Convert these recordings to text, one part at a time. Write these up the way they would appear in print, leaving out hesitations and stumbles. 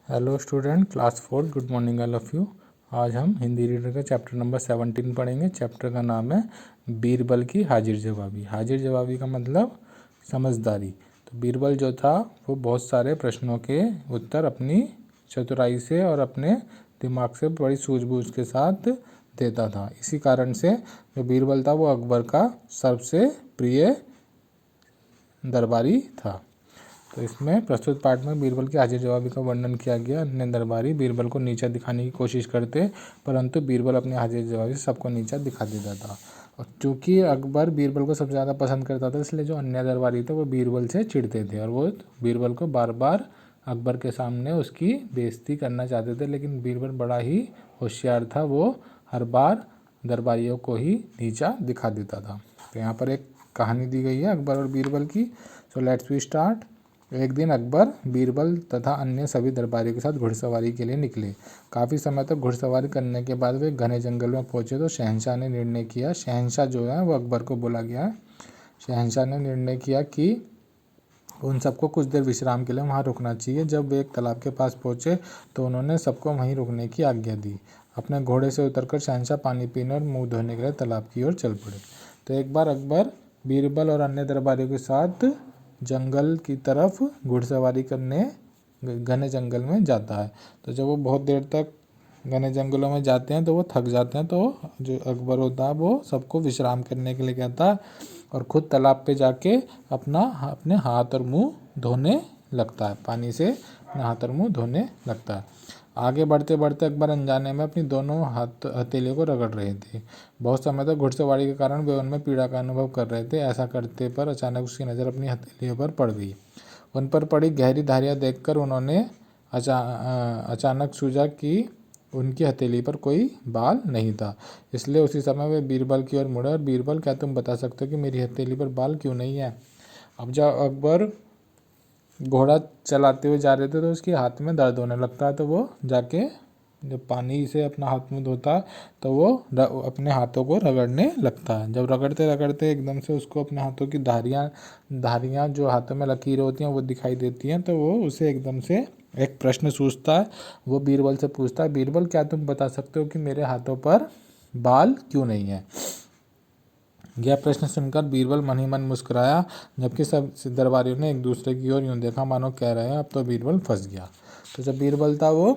Hello student, class 4, good morning all of you. आज हम Hindi reader का चैप्टर नंबर 17 पढ़ेंगे। चैप्टर का नाम है बीरबल की हाजिर जवाबी। हाजिर जवाबी का मतलब समझदारी। तो बीरबल जो था वो बहुत सारे प्रश्नों के उत्तर अपनी चतुराई से और अपने दिमाग से बड़ी सूझबूझ के साथ देता था। इसी कारण से जो बीरबल था वो अकबर का सबसे प्रिय दरबारी था। तो इसमें प्रस्तुत पाठ में बीरबल की हाजिर जवाबी का वर्णन किया गया। अन्य दरबारी बीरबल को नीचा दिखाने की कोशिश करते, परंतु बीरबल अपनी हाजिर जवाबी से सबको नीचा दिखा देता था। और चूंकि अकबर बीरबल को सबसे ज़्यादा पसंद करता था, इसलिए जो अन्य दरबारी थे वो बीरबल से चिढ़ते थे और वो बीरबल को बार बार अकबर के सामने उसकी बेइज्जती करना चाहते थे। लेकिन बीरबल बड़ा ही होशियार था, वो हर बार दरबारियों को ही नीचा दिखा देता था। तो यहाँ पर एक कहानी दी गई है अकबर और बीरबल की। So let's we start. एक दिन अकबर, बीरबल तथा अन्य सभी दरबारियों के साथ घुड़सवारी के लिए निकले। काफ़ी समय तक घुड़सवारी करने के बाद वे घने जंगल में पहुंचे तो शहंशाह ने निर्णय किया, शहंशाह जो है वो अकबर को बोला गया। शहंशाह ने निर्णय किया कि उन सबको कुछ देर विश्राम के लिए वहां रुकना चाहिए। जब वे एक तालाब के पास पहुंचे तो उन्होंने सबको वहीं रुकने की आज्ञा दी। अपने घोड़े से उतरकर शहंशाह पानी पीने और मुंह धोने के लिए तालाब की ओर चल पड़े। तो एक बार अकबर बीरबल और अन्य दरबारियों के साथ जंगल की तरफ घुड़सवारी करने घने जंगल में जाता है। तो जब वो बहुत देर तक घने जंगलों में जाते हैं तो वो थक जाते हैं। तो जो अकबर होता है वो सबको विश्राम करने के लिए कहता है और खुद तालाब पे जाके अपने हाथ और मुंह धोने लगता है। पानी से अपने हाथ और मुंह धोने लगता है। आगे बढ़ते बढ़ते अकबर अनजाने में अपनी दोनों हथेलियों को रगड़ रहे थे। बहुत समय तक घुड़सवारी के कारण वे उनमें पीड़ा का अनुभव कर रहे थे। ऐसा करते पर अचानक उसकी नज़र अपनी हथेलियों पर पड़ गई। उन पर पड़ी गहरी धारियाँ देखकर उन्होंने अचानक सूझा कि उनकी हथेली पर कोई बाल नहीं था। इसलिए उसी समय वे बीरबल की ओर मुड़े और बीरबल, क्या तुम बता सकते हो कि मेरी हथेली पर बाल क्यों नहीं है? अब जब अकबर घोड़ा चलाते हुए जा रहे थे तो उसके हाथ में दर्द होने लगता है। तो वो जाके जब पानी से अपना हाथ मुंह धोता है तो वो अपने हाथों को रगड़ने लगता है। जब रगड़ते रगड़ते एकदम से उसको अपने हाथों की धारियाँ जो हाथों में लकीरें होती हैं वो दिखाई देती हैं। तो वो उसे एकदम से एक प्रश्न सूझता है। वो बीरबल से पूछता है, बीरबल, क्या तुम बता सकते हो कि मेरे हाथों पर बाल क्यों नहीं है? यह प्रश्न सुनकर बीरबल मन ही मन मुस्कुराया, जबकि सब दरबारियों ने एक दूसरे की ओर यूं देखा मानो कह रहे हैं अब तो बीरबल फंस गया। तो जब बीरबल था वो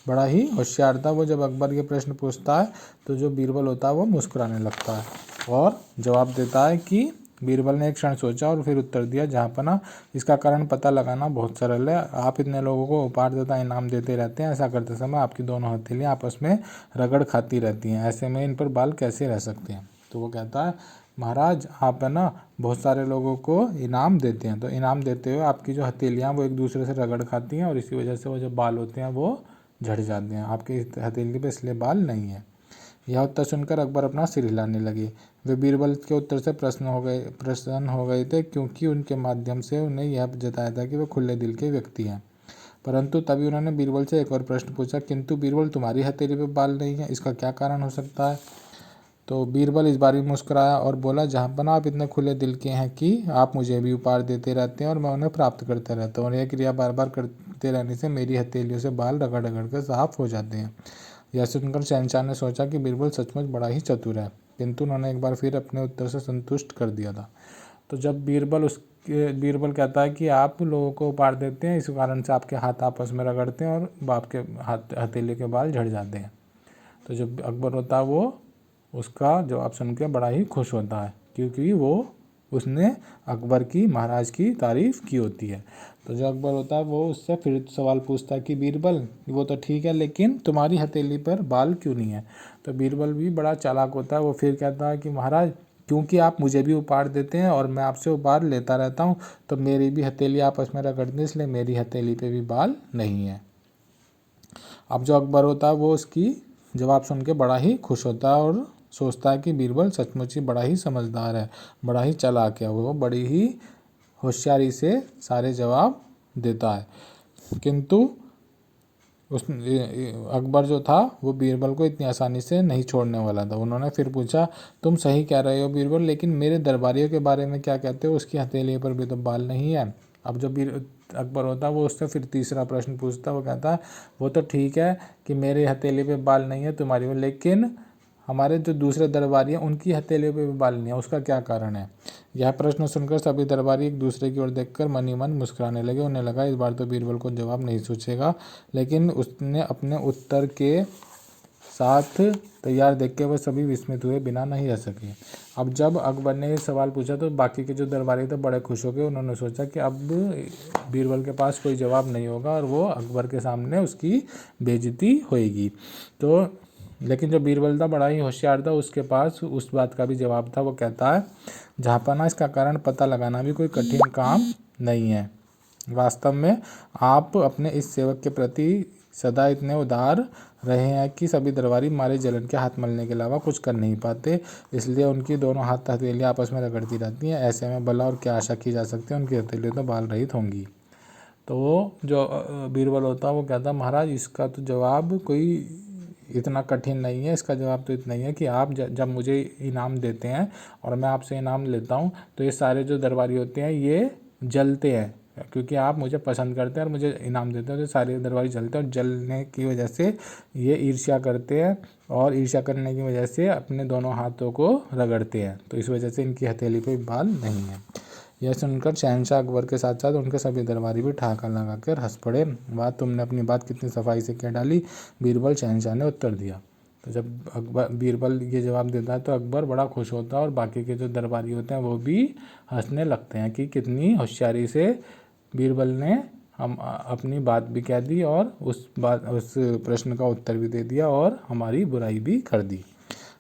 बड़ा ही होशियार था। वो जब अकबर ये प्रश्न पूछता है तो जो बीरबल होता है वो मुस्कुराने लगता है और जवाब देता है कि बीरबल ने एक क्षण सोचा और फिर उत्तर दिया, जहाँपना इसका कारण पता लगाना बहुत सरल है। आप इतने लोगों को उपहार तथा इनाम देते रहते हैं, ऐसा करते समय आपकी दोनों हथेलियाँ आपस में रगड़ खाती रहती हैं, ऐसे में इन पर बाल कैसे रह सकते हैं? तो वो कहता है, महाराज आप है ना बहुत सारे लोगों को इनाम देते हैं, तो इनाम देते हुए आपकी जो हथेलियाँ वो एक दूसरे से रगड़ खाती हैं और इसी वजह से वो जो बाल होते हैं वो झड़ जाते हैं। आपकी हथेली पे इसलिए बाल नहीं है। यह उत्तर सुनकर अकबर अपना सिर हिलाने लगे। वे बीरबल के उत्तर से प्रसन्न हो गए थे, क्योंकि उनके माध्यम से उन्हें यह जताया था कि वे खुले दिल के व्यक्ति हैं। परंतु तभी उन्होंने बीरबल से एक और प्रश्न पूछा, किंतु बीरबल, तुम्हारी हथेली पे बाल नहीं है, इसका क्या कारण हो सकता है? तो बीरबल इस बार भी मुस्कुराया और बोला, जहाँपना आप इतने खुले दिल के हैं कि आप मुझे भी उपहार देते रहते हैं और मैं उन्हें प्राप्त करता रहता हूँ, और यह क्रिया बार बार करते रहने से मेरी हथेलियों से बाल रगड़ रगड़ कर साफ हो जाते हैं। यह सुनकर शहंशाह ने सोचा कि बीरबल सचमुच बड़ा ही चतुर है, किंतु उन्होंने एक बार फिर अपने उत्तर से संतुष्ट कर दिया था। तो जब बीरबल कहता है कि आप लोगों को उपहार देते हैं, इस कारण से आपके हाथ आपस में रगड़ते हैं और आपके हथेली के बाल झड़ जाते हैं। तो जब अकबर होता है वो उसका जवाब सुन के बड़ा ही खुश होता है, क्योंकि उसने अकबर की महाराज की तारीफ़ की होती है। तो जो अकबर होता है वो उससे फिर सवाल पूछता है कि बीरबल, वो तो ठीक है लेकिन तुम्हारी हथेली पर बाल क्यों नहीं है? तो बीरबल भी बड़ा चालाक होता है। वो फिर कहता है कि महाराज, क्योंकि आप मुझे भी उपहार देते हैं और मैं आपसे उपहार लेता रहता हूँ, तो मेरी भी हथेली आपस में रगड़ती है, इसलिए मेरी हथेली पे भी बाल नहीं है। अब जो अकबर होता है वो उसकी जवाब सुन के बड़ा ही खुश होता है और सोचता है कि बीरबल सचमुच ही बड़ा ही समझदार है, बड़ा ही चालाक है, वो बड़ी ही होशियारी से सारे जवाब देता है। किंतु अकबर जो था वो बीरबल को इतनी आसानी से नहीं छोड़ने वाला था। उन्होंने फिर पूछा, तुम सही कह रहे हो बीरबल, लेकिन मेरे दरबारियों के बारे में क्या कहते हो? उसकी हथेली पर भी तो बाल नहीं है। अब जो अकबर होता वो उससे फिर तीसरा प्रश्न पूछता, वो कहता वो तो ठीक है कि मेरे हथेली पे बाल नहीं है तुम्हारी में, लेकिन हमारे जो दूसरे दरबारी हैं उनकी हथेलियों पे भी बाल नहीं है, उसका क्या कारण है। यह प्रश्न सुनकर सभी दरबारी एक दूसरे की ओर देखकर मन ही मन मुस्कुराने लगे। उन्हें लगा इस बार तो बीरबल को जवाब नहीं सोचेगा, लेकिन उसने अपने उत्तर के साथ तैयार देख के वह सभी विस्मित हुए बिना नहीं रह सके। अब जब अकबर ने ये सवाल पूछा तो बाकी के जो दरबारी थे बड़े खुश हो गए। उन्होंने सोचा कि अब बीरबल के पास कोई जवाब नहीं होगा और वो अकबर के सामने उसकी बेइज्जती होएगी। तो लेकिन जो बीरबल था बड़ा ही होशियार था, उसके पास उस बात का भी जवाब था। वो कहता है जहाँपना इसका कारण पता लगाना भी कोई कठिन काम नहीं है। वास्तव में आप अपने इस सेवक के प्रति सदा इतने उदार रहे हैं कि सभी दरबारी मारे जलन के हाथ मलने के अलावा कुछ कर नहीं पाते, इसलिए उनकी दोनों हाथ हथेलियाँ आपस में रगड़ती रहती हैं। ऐसे में भला और क्या आशा की जा सकती है, उनकी हथेलियाँ तो बाल रहित होंगी। तो वो जो बीरबल होता है वो कहता महाराज इसका तो जवाब कोई इतना कठिन नहीं है, इसका जवाब तो इतना ही है कि आप जब मुझे इनाम देते हैं और मैं आपसे इनाम लेता हूँ तो ये सारे जो दरबारी होते हैं ये जलते हैं, क्योंकि आप मुझे पसंद करते हैं और मुझे इनाम देते हैं तो सारे दरबारी जलते हैं, और जलने की वजह से ये ईर्ष्या करते हैं और ईर्ष्या करने की वजह से अपने दोनों हाथों को रगड़ते हैं, तो इस वजह से इनकी हथेली पे बाल नहीं है। यह सुनकर शहनशाह अकबर के साथ साथ उनके सभी दरबारी भी ठहाका लगाकर हंस पड़े। बात तुमने अपनी बात कितनी सफाई से कह डाली, बीरबल शहनशाह ने उत्तर दिया। तो जब बीरबल ये जवाब देता है तो अकबर बड़ा खुश होता है और बाकी के जो दरबारी होते हैं वो भी हंसने लगते हैं कि कितनी होशियारी से बीरबल ने हम अपनी बात भी कह दी और उस प्रश्न का उत्तर भी दे दिया और हमारी बुराई भी कर दी।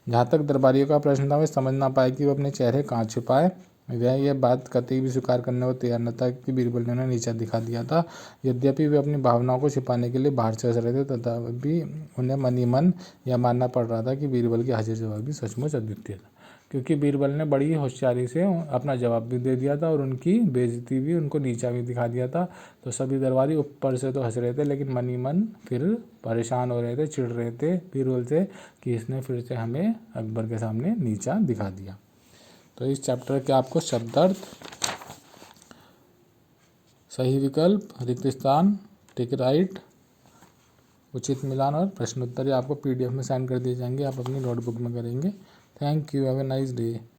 जहाँ तक दरबारियों का प्रश्न था वे समझ ना पाए कि वो अपने चेहरे कहाँ छुपाए। वह यह बात कतई भी स्वीकार करने को तैयार न था कि बीरबल ने उन्हें नीचा दिखा दिया था। यद्यपि वे अपनी भावनाओं को छिपाने के लिए बाहर से हंस रहे थे, तथापि उन्हें मन ही मन यह मानना पड़ रहा था कि बीरबल की हाजिर जवाब भी सचमुच अद्वितीय था, क्योंकि बीरबल ने बड़ी होशियारी से अपना जवाब भी दे दिया था और उनकी बेइज्जती भी, उनको नीचा भी दिखा दिया था। तो सभी दरबारी ऊपर से तो हंस रहे थे, लेकिन मन ही मन फिर परेशान हो रहे थे, चिढ़ रहे थे बीरबल से कि इसने फिर से हमें अकबर के सामने नीचा दिखा दिया। तो इस चैप्टर के आपको शब्दार्थ, सही विकल्प, रिक्त स्थान, टिक राइट, उचित मिलान और प्रश्नोत्तर आपको PDF में सेंड कर दिए जाएंगे, आप अपनी नोटबुक में करेंगे। Thank you, have a nice day.